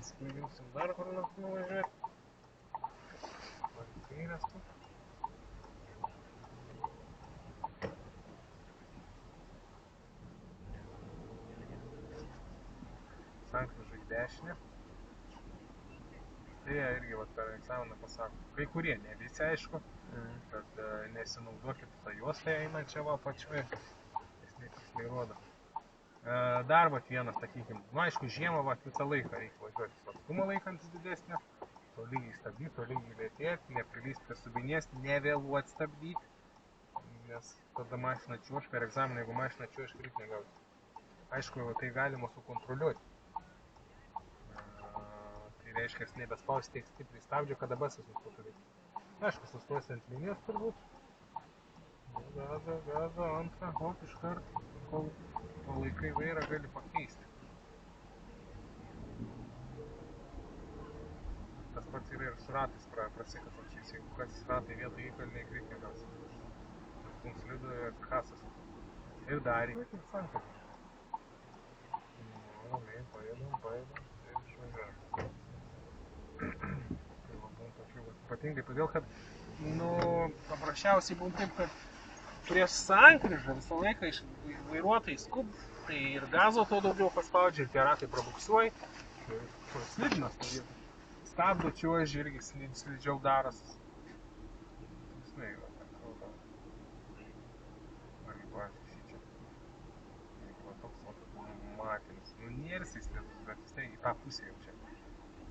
Paskui dar kur nors nuvažiuoti. Kairės tu. Sankryža į dešinę. Tai jie irgi per egzaminą pasako. Kai kurie, ne visi aišku, kad nesinaudokit tą juostą einančią va pačioje. Jis netiksliai rodo. Dar vat vienas, sakykim, aišku, žiemą vat visą laiką reikia važiuoti su atstumą laikantis didesnio, tolygiai stabdyti, tolygiai lėtėti, neprilysti prie subinės, nevėluoti stabdyti, nes tada mašina čiuoš, per egzaminą, jeigu mašina čiuoš, reikia negauti. Aišku, tai galima sukontroliuoti. Tai reiškia, nebespausti tiek stipriai stabdžio, kada basas nustotų veikti. Aišku, sustosi ant linijos turbūt. Gazo, antrą, hop, iškart, kol palaikai vairą gali pakeisti. Tas pats yra ir su ratais prasikasančiais. Jeigu kas ratai vietą įkalniai, reikia negausi. Mums slido kasas. Ir darė. Kaip sankryža. Ramiai, pajėdam ir išvažiuojam. Ypatingai todėl, kad paprasčiausiai būna taip, kad prieš sankryžą visą laiką vairuotojai skub, tai ir gazo to daugiau paspaudžia, ir tie ratai prabuksuoja, ir slidinas to vietą. Stabdo čiuoži irgi slidžiau daras. Žinai, atrodo. Argi pavyzdžiui šičia. Jeigu toks matinis. Nėra jis slidus, bet vis tai į tą pusę jau čia.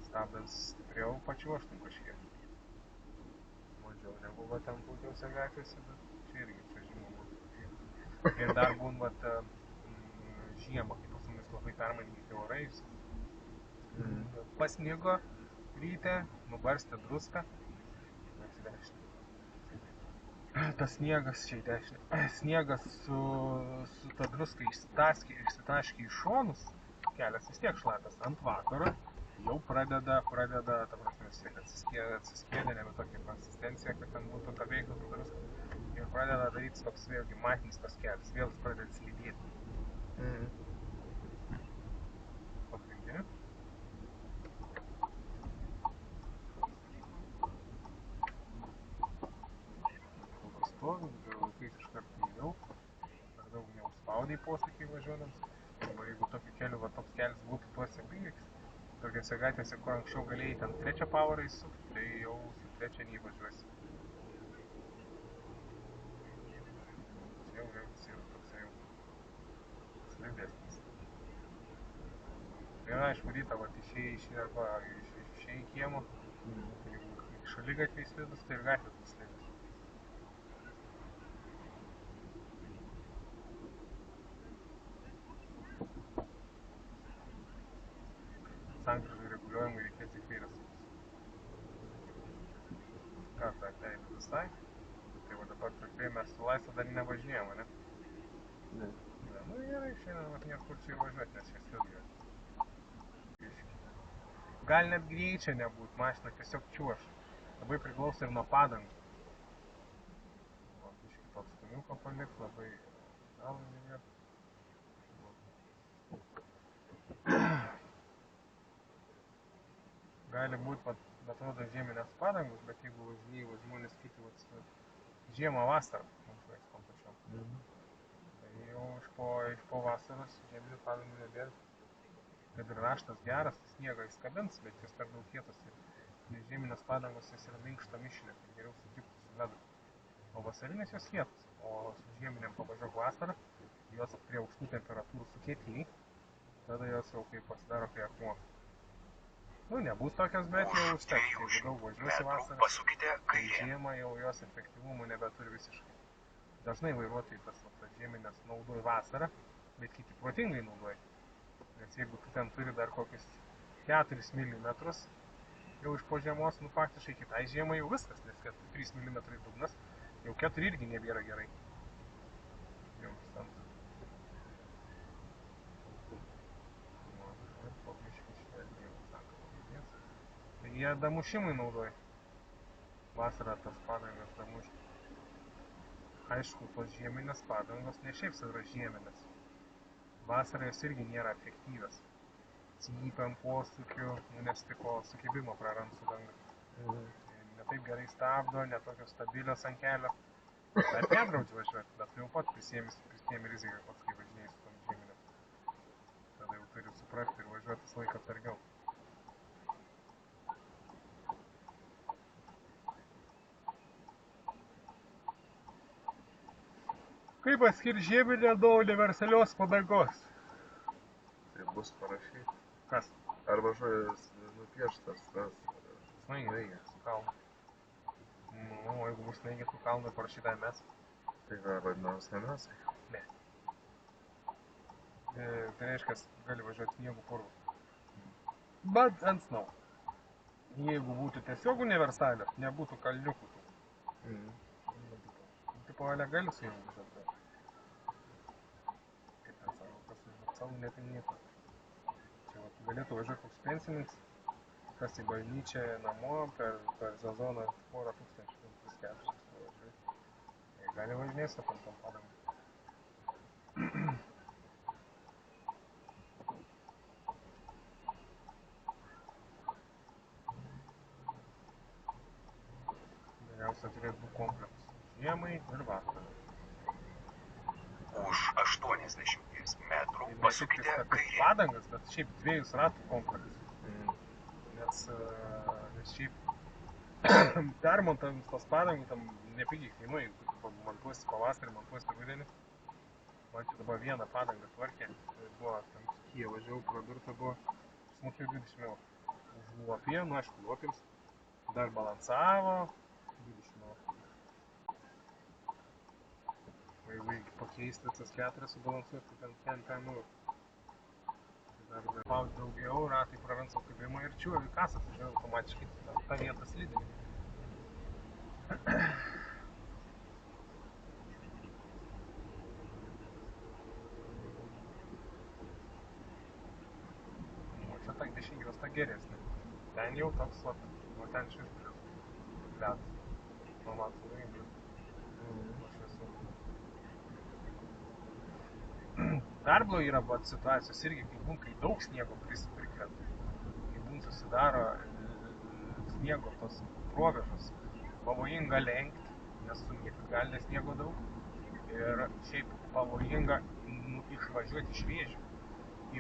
Stabdant stipriau pačiuoštum kažkiek. Mažiau negu va ten daugiausia gatvėse, bet čia irgi čia žinoma būtų. Ir dar būn vat žiemą, kai pas mumis labai permainyti orai. Pasnigo ryte, nubarstė druską. Tas sniegas čia į dešinę. Sniegas su ta druska išsitaškė į šonus. Kelias vis tiek šlapias ant vakaro. Jau pradeda, ta prasme, vis tiek atsiskėdė, nebe tokia konsistencija, kad ten būtų ta veikla, ta druska. Ir pradeda daryti toks vėlgi matinis tas kelias, vėl pradeda slidėti. Pagrindinė. Pastovi, laikais iš karto įvėl, per daug neužspaudai posūkiai važiuodams. Jeigu tokiu keliu, va toks kelias būtų tuose apyliks, tokiose gatvėse, kur anksčiau galėjai ten trečią pavarą įsukti, tai jau su trečia neįvažiuosi. Čia jau vėlgi yra toksai jau slidesnis. Ir aišku, rytą vat išėjai į kiemo, jeigu šaligatviai slidus, tai ir gatvės bus slidus. Sankryžai reguliuojimui reikės į kairę suktis. Kartą atleidžiu visai. Tai va dabar tokiai mes su laisvą dar nevažinėjom, ne? Ne. Nu gerai, šiandien nėra kur čia įvažiuoti, nes čia slidga. Gali net greičia nebūt, mašina tiesiog čiuoš. Labai priklauso ir nuo padangų. Biškį to atstumiuko palikt, labai gal neviet. Gali būti, atrodo, žieminės padangos, bet jeigu važinėjai, žmonės kiti žiemą vasarą, tom pačiom. Tai jau iš po vasaros žieminių padangų nebėra. Kad ir raštas geras, sniegą įskabins, bet jis per daug kietas. Nes žieminės padangos jis yra minkšto mišinė, tai geriau sukibti su ledu. O vasarinės jos kietas, o su žieminiam pavažiuok vasarą, jos prie aukštų temperatūrų sukietiniai, tada jos jau kaip pasidaro kai akmuo. Nu, nebus tokios, bet jau užteks. Jeigu daug važiuosi vasarą, tai žiemą jau jos efektyvumo nebeturi visiškai. Dažnai vairuotojai tas žieminės naudoja vasarą, bet kiti protingai naudoja. Nes jeigu tu ten turi dar kokius 4 mm, jau iš po žiemos, nu faktiškai kitai žiemai jau viskas, nes 3 mm dugnas, jau 4 irgi nebėra gerai. Jau stant. Tai jie damušimui naudoja. Vasarą tas padangas damušti. Aišku, tos žieminės padangos ne šiaip sau yra žieminės. Vasarą jos irgi nėra efektyvios. cypiam posūkiu, nes tipo sukibimo prarand su danga. Ne taip gerai stabdo, ne tokios stabilios ant kelio. Bet nedraudžiu važiuoti, bet jau pat prisėmi riziką pats, kai važinėjai su tom žieminėm. Tada jau turi suprasti ir važiuoti visą laiką atsargiau. Kaip atskirti žieminę nuo universalios padangos? Tai bus parašyti. Kas? Arba žodis nupieštas tas. Snaigė reikia, su kalnu. Nu, jeigu bus snaigė su kalnu, parašyta MS. Tai ką vadinasi MS? Ne. Tai reiškia, gali važiuoti sniegų purvu. Bet ant snow. Jeigu būtų tiesiog universalio, nebūtų kalniukų tų. Tipo legali su jom važiuoti. Kaip ten savo, kas savo netinėtų. Čia va, galėtų važiuoti koks pensininkas, kas į bažnyčią namo per sezoną 4000 važiuoti. Jie gali važinėti su tom padangom. Geriausia turėtų būti komplektas. Žiemai ir vasarai. Už 80 metrų pasukite kairėn. Padangas, bet šiaip 2 ratų komplektas. Nes šiaip permontavim tos padangų tam nepigiai kainuoja, jeigu montuosi pavasarį, montuosi rudenį. Man čia dabar vieną padangą tvarkė, tai buvo tam Kijevą važiavau, pro biržą buvo, sumokėjau 20 eurų. Už luopį, nu aišku, luopėms, dar balansavo, 20 eurų. O jeigu pakeisti tas 4 subalansuoti, tai ten eurų. Dar spaudi daugiau, ratai prarand sukibimą ir čiuovi kasas, važiuoja automatiškai tą vietą slidinį. O čia ta dešinjuosta geresnė. Ten jau toks, o ten šis plius. Ledas. Nu, matų laimės. Aš esu. Darblo yra situacijos irgi, kai daug sniego prikrenta, kai susidaro sniego tos provėžos, pavojinga lenkti, nes sunykt gali, nes sniego daug, ir šiaip pavojinga išvažiuoti iš vėžių,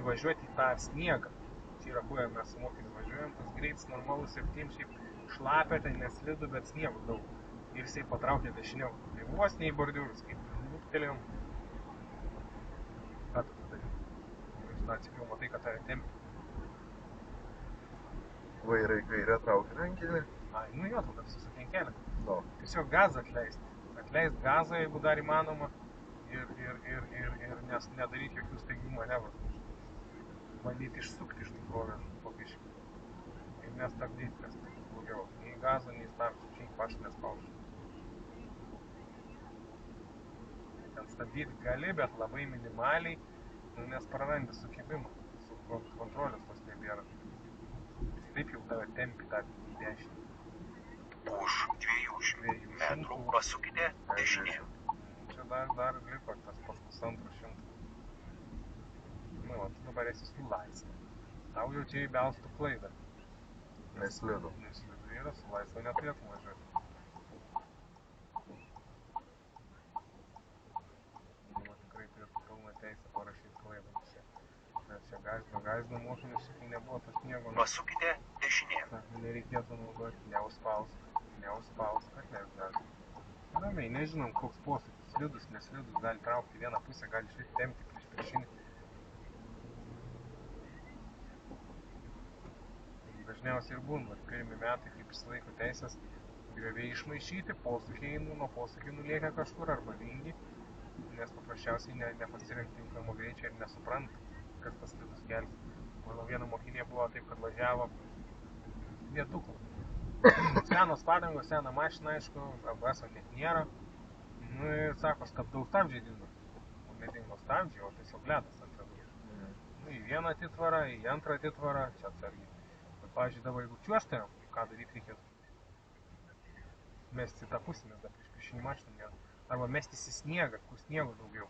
įvažiuoti į tą sniegą. Čia yra buvę, mes su mokiniu važiuojam, tas greitis normalus 7, šiaip šlapia, tai neslidu, bet sniego daug, ir jisai patraukė dešiniau, tai vos ne į bordiūrus, kaip lūptelėjom. Ką tu padarė? Iš tą atsipiau, matai, kad tave tempia. Vairai kairę traukia rankinį. Ai, nu jo, tada susakink kelią. No. Tiesiog gazą atleisti. Atleist gazą, jeigu dar įmanoma. Ir nes nedaryti jokių staigių manevrų. Bandyti išsukti iš tų provėžų po biškį. Ir nestabdyti, kas blogiau. Nei gazo, nei stabdžių. Šiaip aš nespaušiu. Ten stabdyti gali, bet labai minimaliai, nes prarandi sukibimą. Kontrolės tos nebėra. Jis taip jau tave tempi tą į dešinį. Už 200 metrų pasukite dešinėn. Čia dar liko tas pas 150. Nu, o tu dabar esi su laisvė. Tau jau čia įbelstų klaidą. Neslidu. Neslidu yra, su laisvė neturėtum važiuoti. Tikrai turėtų pilną teisę parašyti klaidą visi. Nes čia gąsdino mokinius, kai nebuvo to sniego. Pasukite dešinėn. Nereikėtų naudoti, neuspausk, atleist gąsdino. Ramiai, nežinom, koks posūkis, slidus, neslidus, gali traukti vieną pusę, gali išvyti tempti priešinį. Dažniausiai ir būna, pirmi metai, kaip išsilaiko teisės, grioviai išmaišyti, posūkiai nuo posūkiai nuliekia kažkur arba vingi, nes paprasčiausiai nepasirenka tinkamo greičio ir nesupranta, kas tas slidus kelias. Mano viena mokinė buvo taip, kad važiavo viaduku. Senos padangos, sena mašina, aišku, ABS net nėra. Nu ir sako, stabdžiai dingo. O nedingo stabdžiai, o tiesiog ledas ant ledo. Nu į vieną atitvarą, į antrą atitvarą, čia atsargiai. Bet, pavyzdžiui, dabar jeigu čiuožtumėm, ką daryti reikėtų? Mesti į tą pusę, nes dar priešinį mašiną nėra. Arba mestis į sniegą, kur sniego daugiau.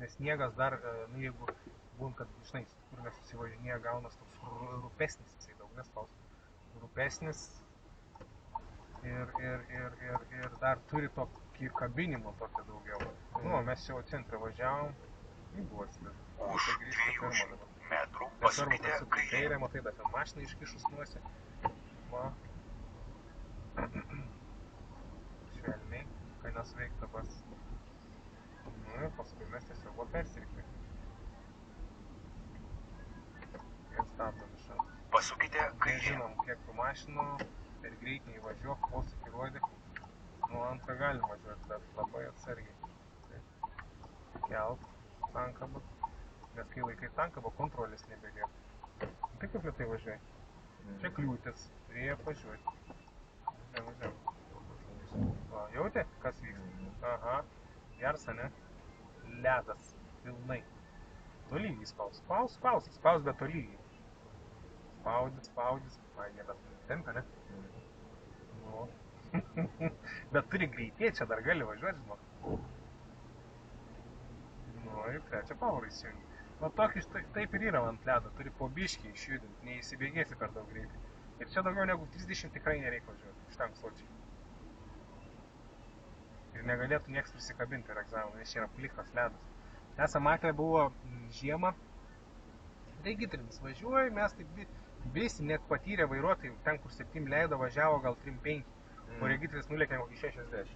Nes sniegas dar, nu jeigu būn, kad, žinai, kur nesusivažinėja, gaunas toks rūpesnis, jisai daug nespaus. Rūpesnis ir dar turi tokį kabinimo tokio daugiau. Nu, mes jau centrą važiavom, buvo slidu. Už 200 metrų pasukite kairę. Matai, dar ten mašiną iškišus nuosi. Va. Švelniai, kai nesveikta bas. Nu ir paskui mes tiesiog buvo persirikti. Ir stabdom iš ant. Pasukite kairę. Nežinom, kiek tų mašinų, per greit neįvažiuok, posūkį rodyk. Nu, antrą galim važiuoti, bet labai atsargiai. Kelt tankabą. Nes kai laikai tankabą, kontrolės nebelieka. Tai kaip lietai važiuoji? Čia kliūtis, reikia važiuoti. Važiuojam. O, jauti, kas vyksta? Aha, gersa, ne? Ledas, pilnai. Tolygiai spaus. Spaus, bet tolygiai. Spaudis. Ai, nebet tempia, ne? Nu. Bet turi greitėti, čia dar gali važiuoti, žinok. Nu, ir trečią pavarą įsijungi. Va tokį taip ir yra ant ledo, turi po biškį išjudinti, neįsibėgėsi per daug greitai. Ir čia daugiau negu 30 tikrai nereikia važiuoti, šitam sočiai. Ir negalėtų nieks prisikabinti per egzaminą, nes čia yra plikas ledas. Esam matę buvo žiemą, regitrinis važiuoja, mes taip visi net patyrę vairuotojai, ten kur 7 leido važiavo gal 3-5, o regitrinis nulėkė iki 60.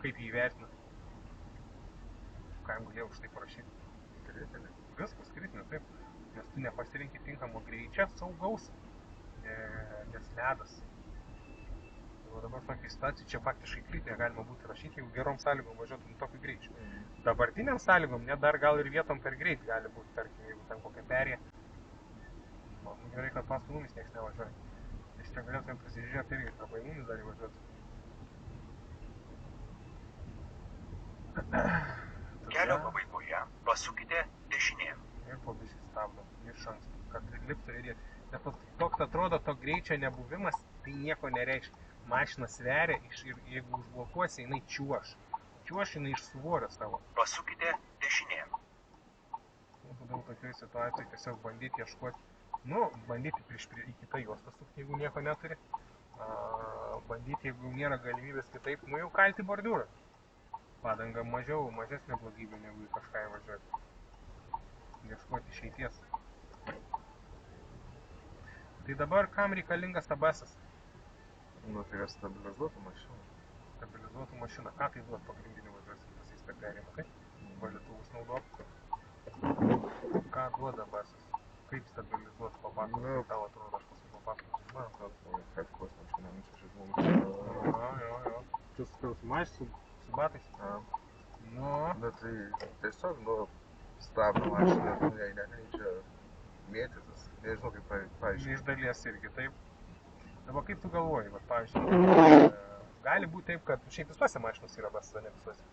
Kaip jį įvertina? Ką jam galėjau už tai parašyti? Kritinė. Viskas kritinė, taip. Nes tu nepasirinki tinkamo greičio saugaus, nes ledas. O dabar tokia situacija, čia faktiškai kritinė galima būti rašyti, jeigu gerom sąlygom važiuotum tokiu greičiu. Dabartiniam sąlygom, net dar gal ir vietom per greit gali būti, tarkim, jeigu ten kokia perė. Gerai, kad paskui mumis nieks nevažiuoja. Nes čia galėtumėm pasižiūrėti irgi, arba į mumis dar įvažiuoti. Kelio pabaigoje pasukite dešinėn. Ir po biškį stabdom iš anksto, kad liptų ir bet toks atrodo, to greičio nebuvimas, tai nieko nereiškia. Mašina sveria ir jeigu užblokuosi, jinai čiuoš. Čiuoš jinai iš svorio savo. Pasukite dešinėn. Todėl tokioj situacijai tiesiog bandyti ieškoti, bandyti į kitą juostą sukti, jeigu nieko neturi. Bandyti, jeigu nėra galimybės kitaip, jau kalti bordiūrą. Padanga mažesnė blogybė, negu į kažką įvažiuoti. Ieškoti išeities. Tai dabar kam reikalingas ABS-as? Nu, tai yra stabilizuotų mašiną. Stabilizuotų mašiną. Ką tai duot pagrindinių važiuosi pasais per perėjimą, tai? Valytuvus naudot. Ką duoda ABS-as? Kaip stabilizuot papasakot? Kaip tau atrodo, aš paskui papasakot? Kaip kosmačių, čia žmogus. Jo. Tu sumažai su batais? Nu. Bet tai tiesiog, stabdo mašiną, čia mėtytas. Nežinau, kaip paaiškinti. Iš dalies irgi taip. Dabar kaip tu galvoji, pavyzdžiui, gali būti taip, kad šiaip visuose mašinos yra ABS, ne visuose.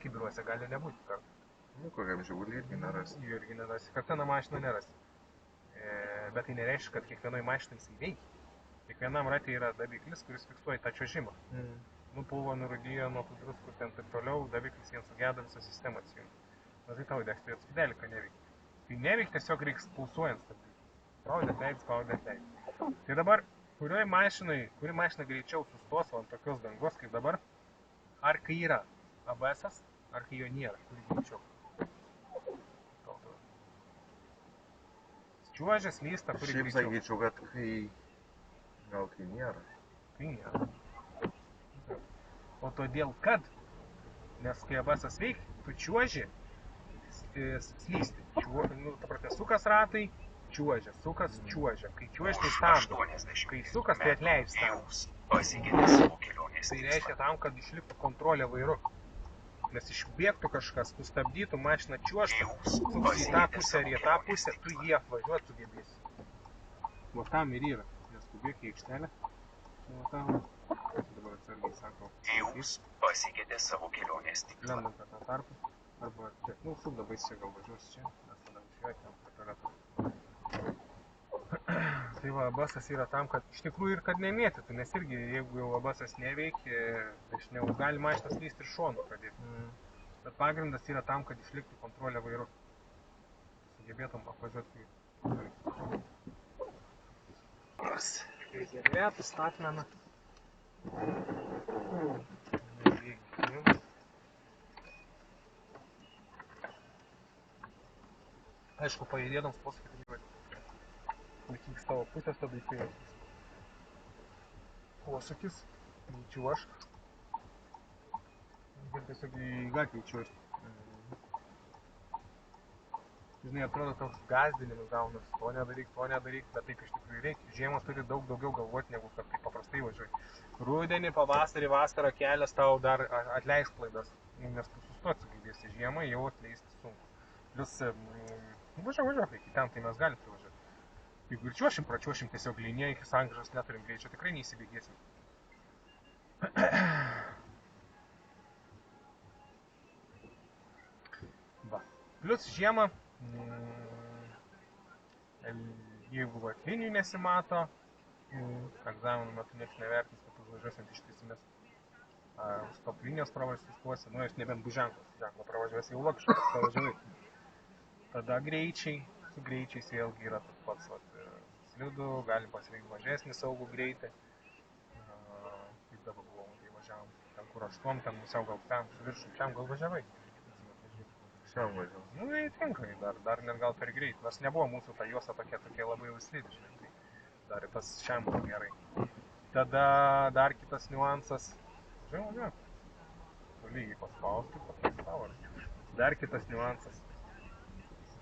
Kibiruose gali nebūti kartu. Kokiam Žigulį irgi nerasi. Irgi nerasi, kad vieną mašiną nerasi. Bet tai nereiškia, kad kiekvienoj mašinai jisai veikia. Kiekvienam ratė yra daviklis, kuris fiksuoja tą čiuožimą. Nupulvo, nurūdijo nuo tų druskų, ten taip toliau, daviklis jiems sugeda visą sistemą atsijungti. Na tai tau įdėks, tai atspėdelį, kad neveikia. Tai neveikia, tiesiog reiks pulsuojant stabdyti. Spaudė atleid. Tai dabar, kuri mašina greičiau sustos ant tokios dangos kaip dabar, ar kai yra ABS-as, ar kai jo nėra, kuri greičiau. Čiuožės lysta, kuri greičiau. Šiaip sakyčiau, kad gal kai nėra. Kai nėra. O todėl, kad, nes kai ABS-as veikia, tu čiuoži slysti. Sukas ratai, čiuožia, sukas čiuožia. Kai čiuoži, tai stabdo. Kai sukas, tai atleid stabdo. Tai reiškia tam, kad išliktų kontrolė vairu. Nes išbėgtų kažkas, tu stabdytų, mašiną čiuožtų, suks į tą pusę ir į tą pusę, tu jį apvažiuoti sugebėsi. Va tam ir yra. Nes tu bėgi į aikštelę. Va tam. Dabar atsargiai sako. Jūs pasiekėte savo kelionės tikslą. Lendam per tą tarpą. Arba, suk dabar čia gal važiuosi čia, nes tada važiuoji ten preparatorių. Tai va, ABS-as yra tam, kad iš tikrųjų ir kad nemėtytų, nes irgi, jeigu jau ABS-as neveikia, tai gali mašinas lysti ir šonu pradėti. Bet pagrindas yra tam, kad išliktų kontrolė vairu. gebėtum apvažiuoti rezervėtų statmeną. Aišku, pajudėdams posūkį, laikyk tavo pusės, tada į kairę. Posūkis, čiuošk. Ir tiesiog į gatvę čiuošti. Žinai, atrodo toks gazdinimas gaunas, to nedaryk, bet taip iš tikrųjų reikia. Žiemos turi daug daugiau galvoti, negu kad taip paprastai važiuoji. Rudenį, pavasarį, vasarą kelias tau dar atleis klaidas, nes tu sustot sugebėsi. Žiemą jau atleisti sunku. Plius, važiuok iki ten, tai mes galim privažiuoti. Jeigu ir pračiuošim tiesiog liniją, iki sankryžos neturim greičio, tikrai neįsibėgėsim. Va. Plius žiemą, jeigu linijų nesimato, egzaminų metu nieks nevertins, kad užvažiuosiant ištisimės stop linijos pravažiuosi, nu, aš nebent bus ženklo pravažiuosi, jau logiškai pravažiuoji. Tada greičiai, su greičiais vėlgi yra tas pats slidu, galim pasirinkti mažesnį saugų greitį. Kaip dabar buvom, kai važiavom, ten kur 8, ten pusiau gal ten, su viršum, šiam gal važiavai. Šiam važiavam. Nu, tai tinka, dar net gal per greit, nors nebuvo mūsų ta juosta tokia labai jau slidi, žinai, tai dar tas šiam buvo gerai. Tada dar kitas niuansas, žinau, tu lygiai paspausti, tavo. Dar kitas niuansas,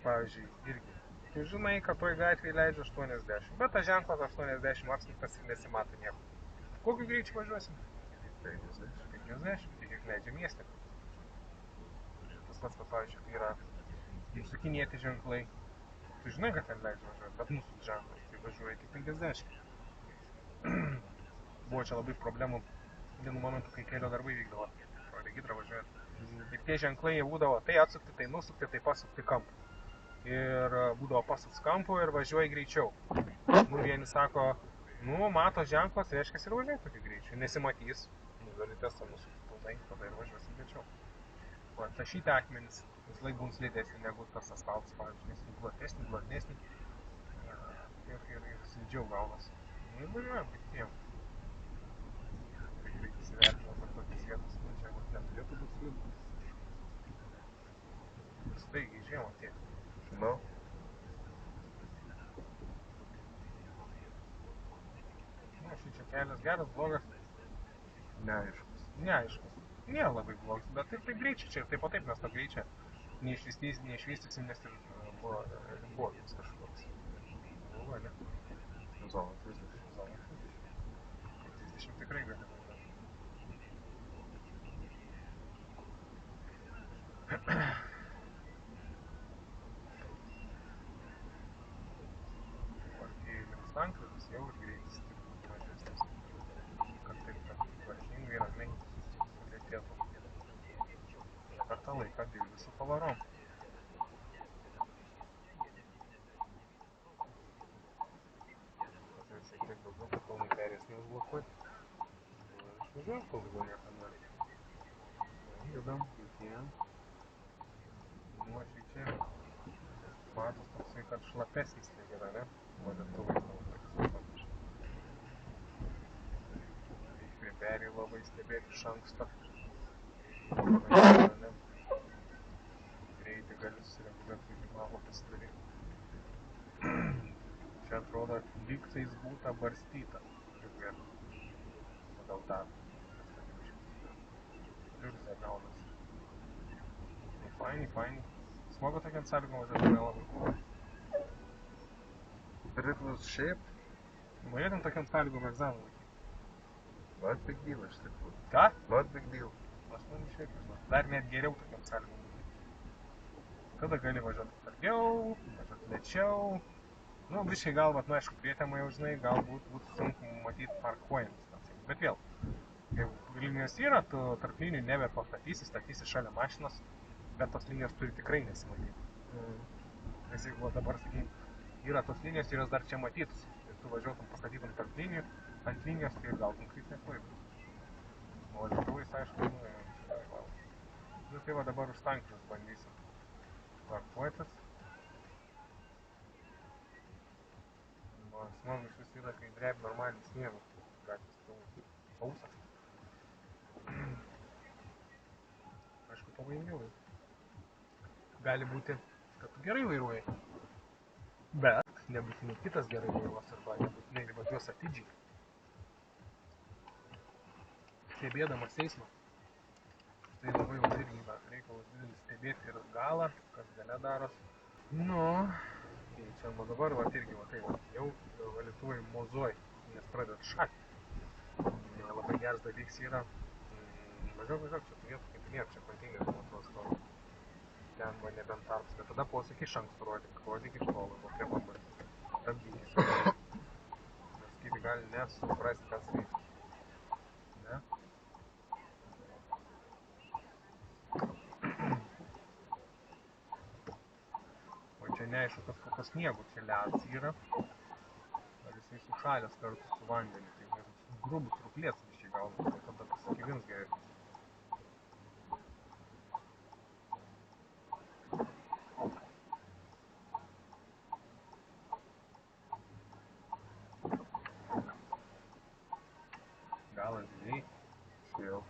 pavyzdžiui, irgi, tu žinai, kad toj gatvėje leidžia 80, bet tas ženklas 80 apskritas ir nesimato nieko. Kokiu greičiu važiuosim? 50, tai kiek leidžia mieste. Tas pats, pavyzdžiui, kai yra nusukinėti ženklai. Tu žinai, kad ten leidžia važiuoti, bet mūsų ženklas, tai važiuoja tik 50. Buvo čia labai problemų vienu momentu, kai kelio darbai vykdavo, pro regitrą važiuojant. Ir tie ženklai jie būdavo, tai atsukti, tai nusukti, tai pasukti kampų. Ir būdavo pasuks kampų ir važiuoji greičiau. Nu, vieni sako, nu, mato ženklas, reiškia ir važiuoji tokį greičiau. Nesimatys, gali tiesą nusukti pilnai, tada ir važiuosi greičiau. O tašyti akmenis vis laik būn slidesnį negu tas asfaltas, pavyzdžiui, nes glotnesnį ir slidžiau gaunas. Nu, ir važiuojam, kaip tiem. Tai reikia įsivertinti per tokias vietas, nu, čia neturėtų būti slidu. Staigiai žiemą tiek. Nu? Nu, šičia kelias geras, blogas. Neaiškus. Neaiškus. Nėra labai blogas, bet taip greičiai čia ir taip o taip mes to greičio neišvystysim, nes ir buvo jums kažkoks. Buvo, ne? Zona 30. Zona 30. 30 tikrai gali važiuoti. Sankryžos jau ir greitis turi būti mažesnis, kad taip tvarkingai ramiai sulėtėtų. Per tą laiką dirbi su pavarom. Važiuoju šiek tiek daugiau, kad kalnai perės neužblokuoti. Išvažiuoju, kol daugiau nieko nėra. Judam, judėjom. Nu, aš čia matos toksai, kad šlapesnis tai yra, ne? Vadintuvai prie perėjų labai stebėti iš anksto. Greitį gali susireguliuoti, kaip įmanoma pasidaryti. Čia atrodo, lygtais būta barstyta. Žiūrėk, pagal tą. Liurzė gaunasi. Nu, faini. Smagu tokiam sąlygom važiuoti nelabai. Priklus šiaip? Norėtum tokiam sąlygom egzaminą laikyti? Not big deal iš tikrųjų. Ką? Not big deal. Aš man šiaip žinau. Dar net geriau tokiam sąlygom laikyti. Tada gali važiuoti targiau, važiuoti lėčiau. Nu, biškai galbūt, nu aišku, prietema jau žinai, galbūt būtų sunku matyti parkuojantis. Bet vėl, jeigu linijos yra, tu tarp linijų nebepastatysi, statysi šalia mašinos, bet tos linijos turi tikrai nesimatyti. Nes jeigu dabar, sakykim, yra tos linijos ir jos dar čia matytųsi. Ir tu važiuotum, pastatytum tarp linijų, ant linijos, tai ir gautum kritinę klaidą. O lėktuvais, aišku, nu, tai va dabar už sankryžos bandysim parkuotis. man iš vis yra, kai drebi normaliai sniegu, gatvės keliai. Sausas. Aišku, pavojingiau. Gali būti, kad tu gerai vairuoji. Bet nebūtinai kitas gerai vairuos arba nebūtinai važiuos atidžiai. Stebėdamas eismą. Tai labai jau irgi reikalas didelis stebėti ir galą, kas gale daros. Nu, tai čia dabar irgi jau valytuvai mozuoj, nes pradeda šakti. Labai geras dalyks yra. Važiuok, čia turėtų kaip nėra, čia konteineris man atrodo stovi. Ten va nebent tarps, bet tada posakį iš anksto rodyk iš tolo, kokia pambarys. Stabdykis. Nes kiti gali nesuprasti, kas vyksta. Ne? O čia neaišku, kas kokio sniego, čia ledas yra. Ar jisai sušalęs kartu su vandeniu, tai grubus ruplės višiai gauna, tai tada pasikivins geriau. Galas didžiai. Jau.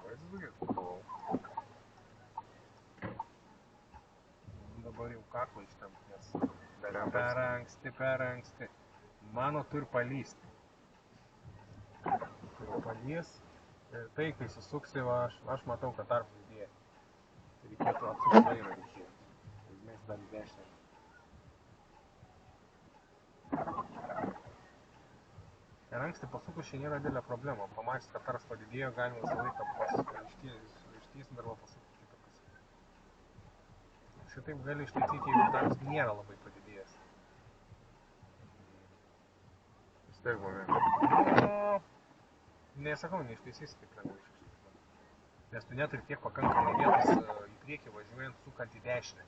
Vaizdas daugiau. Buvau. Dabar jau kaklą ištempt, nes per anksti. Mano turi palysti. Turi palys. Ir tai, kai susuksi, aš matau, kad tarp didėja. Tai reikėtų atsukti vairą reikėjo. Ir mes dar dešinę. Ir anksti pasukus čia nėra didelė problema. Pamačius, kad tarps padidėjo, galima visą laiką ištiesinti arba pasukti kitą pusę. Šitaip gali ištaisyti, jeigu tarps nėra labai padidėjęs. Vis tiek blogai. Nesakau, neištaisysi taip lengvai ištaisyti. Nes tu neturi tiek pakankamai vietos į priekį važiuojant sukant į dešinę.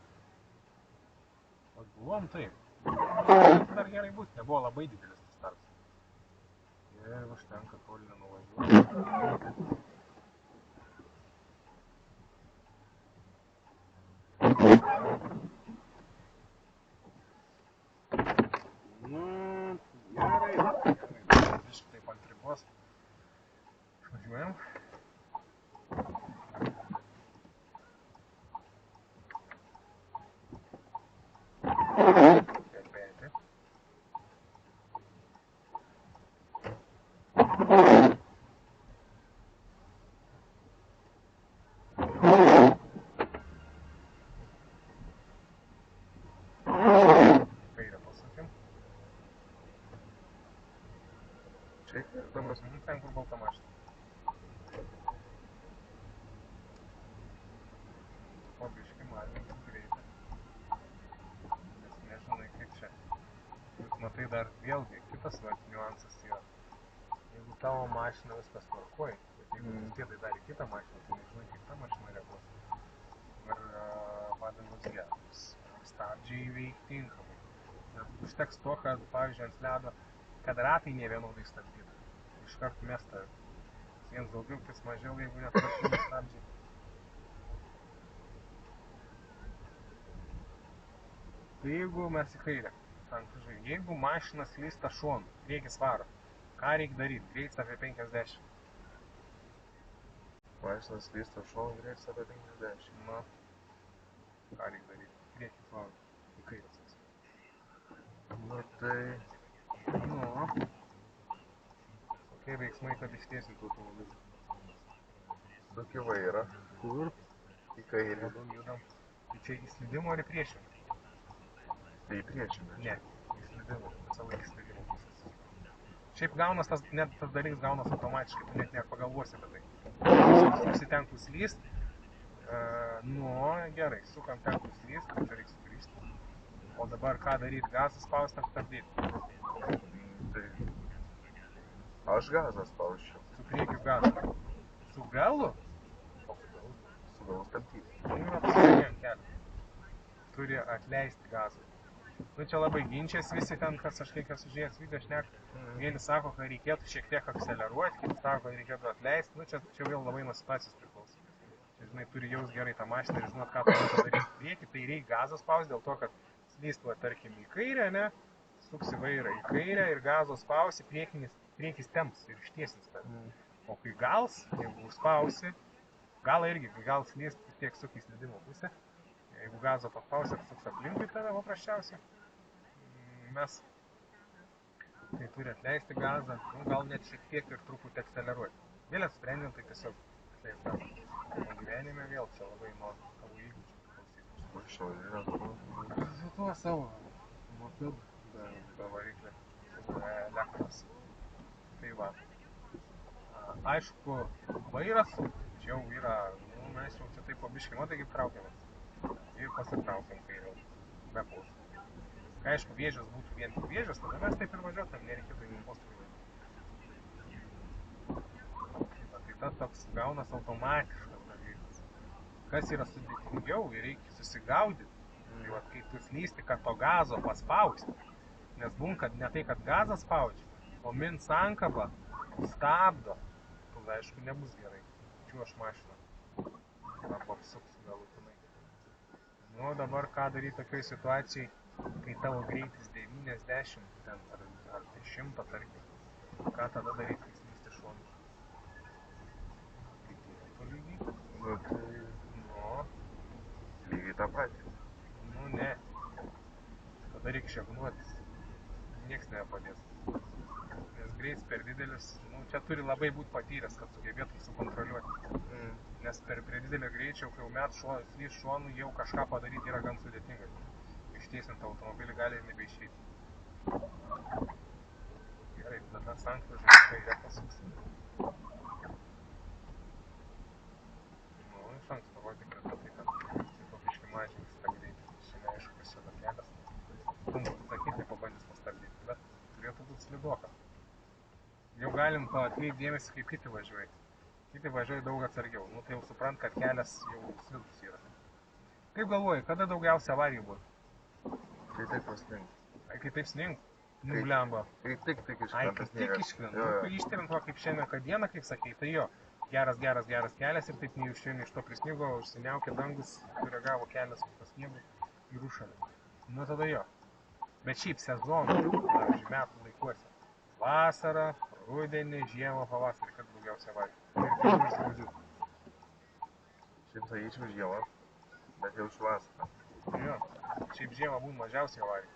O buvom taip. Dar gerai bus, nebuvo labai didelis tas tarps. Ir užtenka toli nenuvažiuoti. Gerai. Visiškai taip ant ribos. Išvažiuojam. Pėti. Kairę pasakėm. Čia Dabar ten, kur balta mašina. O biškai mažinti greitą. Nes nežinai kaip čia. Juk matai dar vėlgi kitas niuansas yra. Jeigu tavo mašina viskas tvarkoj, bet jeigu tu stėdai dar į kitą mašiną, tai nežinai kaip ta mašina reaguos. Ar padangos geros, stabdžiai veikia tinkamai. Net užteks to, kad, pavyzdžiui, ant ledo, kad ratai ne vienodai stabdytų. Iškart mesta. Vienas daugiau, kis mažiau, jeigu netvarkiniai stabdžiai. Tai jeigu mes į kairę, jeigu mašina slysta šonu, priekis varo, ką reikia daryti? Greitis apie 50. mašina slysta šonu, greitis apie 50. Na, ką reikia daryti? Priekis varo, į kairę sės. Nu tai... Nu, kokie veiksmai, kad ištiesintų automobilį? Suki vairą. Kur? Į kairę. Judam. Tai čia į slydimo ar į priešingą? Tai į priešingą. Ne, į slydimo, visą laiką slydimo pusės. Šiaip gaunas net tas dalykas gaunas automatiškai, tu net nepagalvosi apie tai. Suksi ten, kur slyst. Nu, gerai, sukam ten, kur slyst, tai čia reiks sugrįžti. O dabar ką daryti? Gazą spaust ar stabdyti? Tai... Aš gazą spausčiau. Su priekiu gazą. Su galu? Su galu stabdyti. Nu, yra pasakėjom kelią. Turi atleisti gazą. Nu, čia labai ginčiasi visi ten, kas aš kiek esu žiūrėjęs video šnek. Vieni sako, kad reikėtų šiek tiek akceleruoti, kiti sako, kad reikėtų atleisti. Nu, čia vėl labai nuo situacijos priklauso. Čia, žinai, turi jaus gerai tą mašiną ir žinot, ką tu padaryti priekį. Tai reikia gazą spaust dėl to, kad slyst, va, tarkim, į kairę, ne? suksi vairą į kairę ir gazo spausi, priekis temps ir ištiesins tave. O kai gals, jeigu užspausi, galą irgi, kai gals lys, tiek suki į slydimo pusę. Jeigu gazo paspausi, suks aplinkui tave paprasčiausiai. Mes tai turi atleisti gazą, gal net šiek tiek ir truputį akceleruoti. Vėl sprendžiant, tai tiesiog atleis gazą. O gyvenime vėl čia labai nuo tavo įgūdžių priklausyti. Больше вариантов. Su tuo savo mopedu be variklį, elektros. Tai va. Aišku, vairas čia jau yra, mes jau čia taip pabiškai, matai kaip traukiamas. Ir pasitraukiam kairiau, be postų. Kai aišku, vėžės būtų vien tik vėžės, tada mes taip ir važiuotam, nereikėtų į postų važiuoti. Tai tas toks gaunas automatiškas dalykas. Kas yra sudėtingiau ir reikia susigaudyti, tai vat, kai tu slysti, kad to gazo paspausti. Nes būn, kad ne tai, kad gazą spaudžia, o min sankabą stabdo, tada aišku nebus gerai. Čiuoš mašiną. Arba apsuks galutinai. Nu, dabar ką daryti tokioj situacijai, kai tavo greitis 90 ten, ar 100 tarkim. Ką tada daryti, kai slysti šonu? Kaip turėtų lygiai? Ну, ты Nu, lygiai tą patį. nu ne. Tada reikia šegnuotis. Niekas nepadės. Nes greitis per didelis, nu, čia turi labai būti patyręs, kad sugebėtum sukontroliuoti. Nes per didelio greičio, kai jau met slys šonu, jau kažką padaryti yra gan sudėtinga. Ištiesinti automobilį gali ir nebeišeiti. Gerai, tada sankryžą kairę pasuksim. Nu, iš anksto patikrinti, tai kad papiškai mažins tą greitį. Šiandien aišku, kas čia dar kelias. Sunku sakyti, nepabandys pastabdyti, bet turėtų būti slidoka. Jau galim atkreipti dėmesį, kaip kiti važiuoja. Kiti važiuoja daug atsargiau. Nu, tai jau suprant, kad kelias jau slidus yra. Kaip galvoji, kada daugiausia avarijų buvo? Kai taip pasninga. Kai taip sninga? Nu, blemba. Kai tik iškrenta. Ai, kai tik iškrenta. Nu, ištirint va, kaip šiandien, kad dieną, kaip sakei, tai jo. Geras kelias ir taip neiščiūnė iš to prisnigo, užsiniaukė dangus, reagavo kelias po sniegu ir užšalė. Nu, tada jo. Bet šiaip sezonų, pavyzdžiui, metų laikuose. Vasarą, rudenį, žiemą, pavasarį, kad daugiausia avarijų. Ir kaip uždraudžiu. Šiaip sakyčiau žiemą, bet jaučiu vasarą. Jo, šiaip žiemą būna mažiausiai avarijų.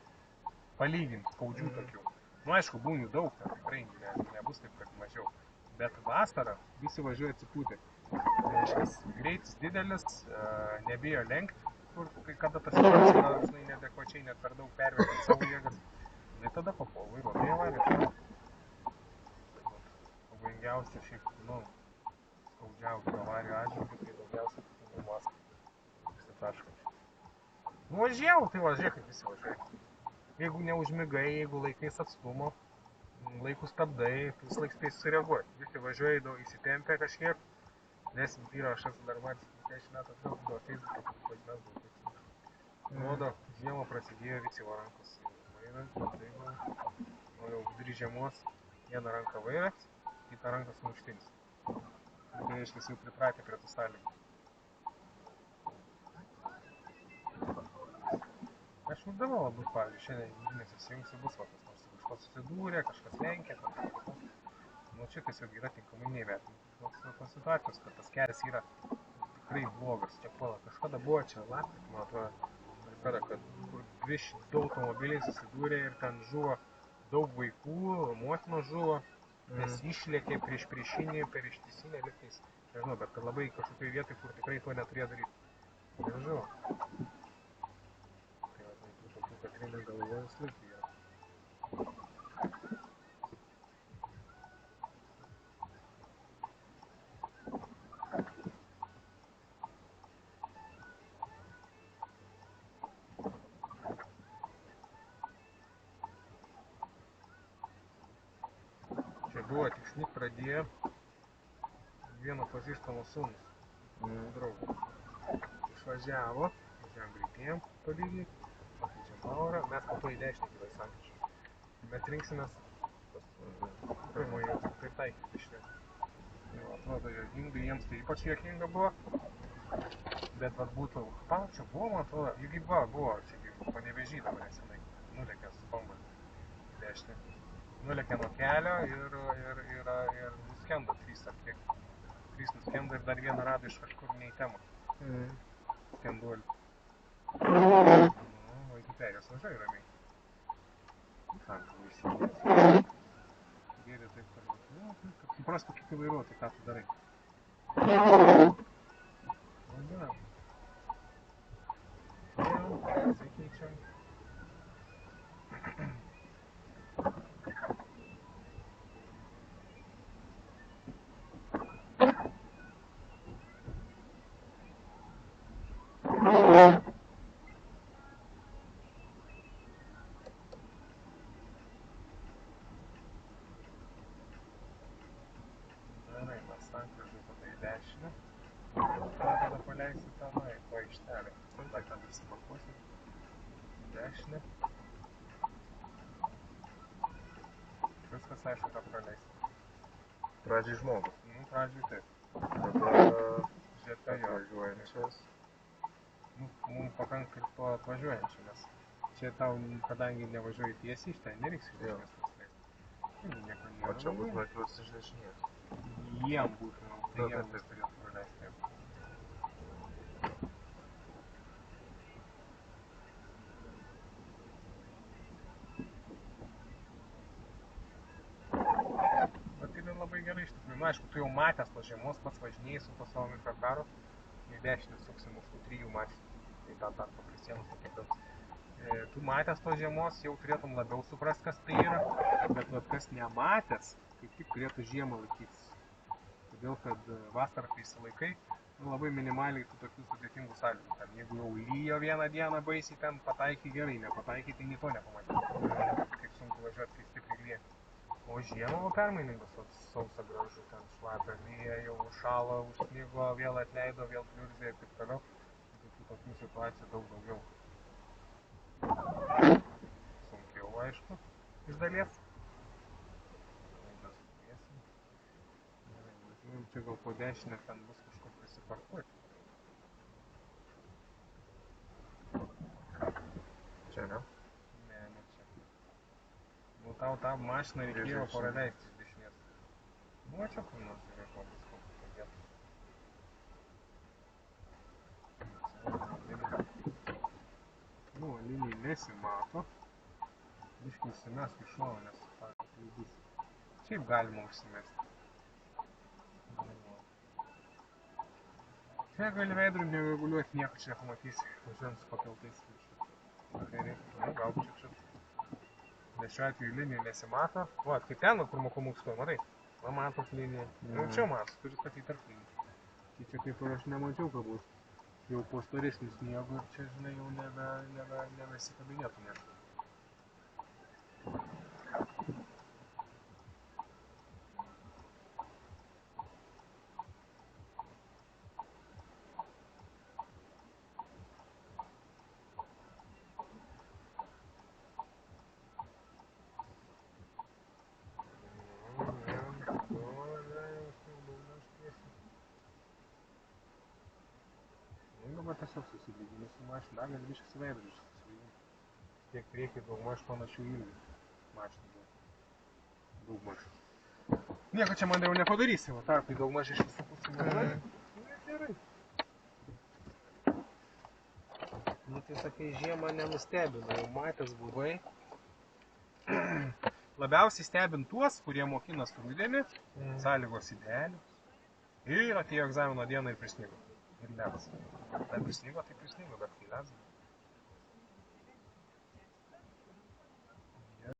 Palygint, skaudžių tokių. Nu, aišku, būna jų daug, ten tikrai nebus taip, kad mažiau. Bet vasarą visi važiuoja atsipūtę. Reiškias, greitis didelis, nebijo lenkti, kur kada tas kelias yra, žinai, neadekvačiai, net per daug pervertinti savo jėgas. Tai tada papuola vairuotojai avariją. Pavojingiausia šiaip, nu, skaudžiausių avarijų atžvilgių, tai daugiausia tokių mastų. Išsitaškančių. Nu, važiavau, tai važiuoja, kaip visi važiuoja. Jeigu neužmigai, jeigu laikais atstumo, laikus stabdai, tu vis laik spėsi sureaguoti. Visi važiuoja daug įsitempę kažkiek, nes yra aš esu dar matęs 10 metų atgal, buvo Facebook'e, kad mes buvo taip. Rodo, žiemą prasidėjo visi va rankos vairą, tai va, o jau vidury žiemos vieną ranką vairas, kitą ranką sumuštinis. Tai reiškia, jau pripratę prie tų sąlygų. Aš uždavau labai, pavyzdžiui, šiandien jungtinės įsijungsi bus va, kas nors kažkas susidūrė, kažkas lenkia, nu čia tiesiog yra tinkamai neįvertinti. Tos situacijos, kad tas kelias yra tikrai blogas. Čia pala, kažkada buvo čia lapkritį, man atrodo, kad kur 200 automobiliai susidūrė ir ten žuvo daug vaikų, motinos žuvo, nes išlėkė prieš priešinį, per ištisinę lygtais. Nežinau, bet kad labai kažkokioj vietoj, kur tikrai to neturėjo daryti. Ir žuvo. Tai va, tai tokių, kad vienas galvoja slaikį yra. Čia buvo tik snyt pradėjo vieno pažįstamo sūnus, draugų. Išvažiavo, važiavam greitėjom tolygiai, pakeičiam pavarą, mes po to į dešinę gyvai sankryžą. Mes rinksimės pirmoje pritaikyti šitą. Tai atrodo juokingai, jiems tai ypač juokinga buvo, bet vat būtų, čia buvo, man atrodo, juk buvo, čia kaip Panevėžy dabar nesenai, nulėkė su Pambalį. dešinę. Nulėkė nuo kelio ir nuskendo 3 ar kiek. 3 nuskendo ir dar vieną rado iš kažkur ne į temą. Skenduolį. O iki perės važiuoji ramiai. Sako, visi. Gėri taip toliau. Nu, kad suprastų kiti vairuotojai, ką tu darai. Važiuojam. Jau, pasikeičiam. Gerai, mes sankryžai tada į dešinę. Tada paleisi tenai, po aikštelę. Tada ten prisipakuosi. Dešinę. Viskas aišku, ką praleisi. Pradžiai žmogus. Nu, pradžiai taip. Tada Žiūrėta jo. atvažiuojančias. Nu, mums pakanka ir to atvažiuojančių, nes čia tau, kadangi nevažiuoji tiesiai, iš ten nereiks iš Jo. dešinės nusileisti. Ir nieko O nėra. čia bus metros iš dešinės. Jiem būtų, tai Taip, jiem taip. vis turėtų praleisti. Taip. Bet tai labai gerai iš tikrųjų. Nu, aišku, tu jau matęs tos žiemos, pats važinėjai su to savo mikrokaru. Į dešinę suksi mūsų 3 mašinų. Tai tą tarpą prie sienos nukirtau. Tu matęs tos žiemos jau turėtum labiau suprast, kas tai yra. Bet vat, kas nematęs, kaip tik turėtų žiemą laikytis. Todėl, kad vasarą, kai išsilaikai, nu, labai minimaliai tų tokių sudėtingų sąlygų. Ten, jeigu jau lyjo vieną dieną baisiai, ten pataikai gerai, nepataikai, tai nieko nepamatyti. Kaip sunku važiuoti, kai stipriai lyja. O žiemą permainingas, sausa gražu, ten šlapia, lyja, jau šalo, užsnigo, vėl atleido, vėl pliurzė ir taip toliau. Tokių situacijų daug daugiau. Sunkiau, aišku, iš dalies. Čia gal po dešinę ten bus kažkur prisiparkuoti. Čia, ne? Ne čia. Nu, tau tą mašiną reikėjo praleisti iš dešinės. Nu, čia kur nors yra žmogus koks padėtas. Nu, linijai nesimato. Biškai užsimesk iš šono, nes tą kliudys. Šiaip galima užsimesti. Čia gali veidrodį nereguliuoti, nieko čia nepamatysi, važiuojant su pakeltais viršų. Kairė, nu, gal čia. Nes šiuo atveju linijų nesimato. Va, kai ten, kur mokomukstoja, matai? Va, matot liniją. Jau čia mato, turi statyti tarp linijų. Tai čia kaip ir aš nemačiau, kad bus jau po storesnių sniegų ir čia, žinai, jau nebesikabinėtų net. Dabar tiesiog susilygini su mašina, dar gali biškai su veidrodžiu susilygini. Tiek priekį daugmaž panašių ilgių mašinų buvo. Daugmaž. Nieko čia man jau nepadarysi, va tarpai daugmaž iš visų pusių važiuoja. Nu, gerai. Nu, tai sakai, žiemą nenustebino, jau matęs buvai. Labiausiai stebint tuos, kurie mokinas rudenį, sąlygos idealios. Ir atėjo egzamino dieną ir prisnigo. Ir ledas. Tai prisnigo, bet kai ledas.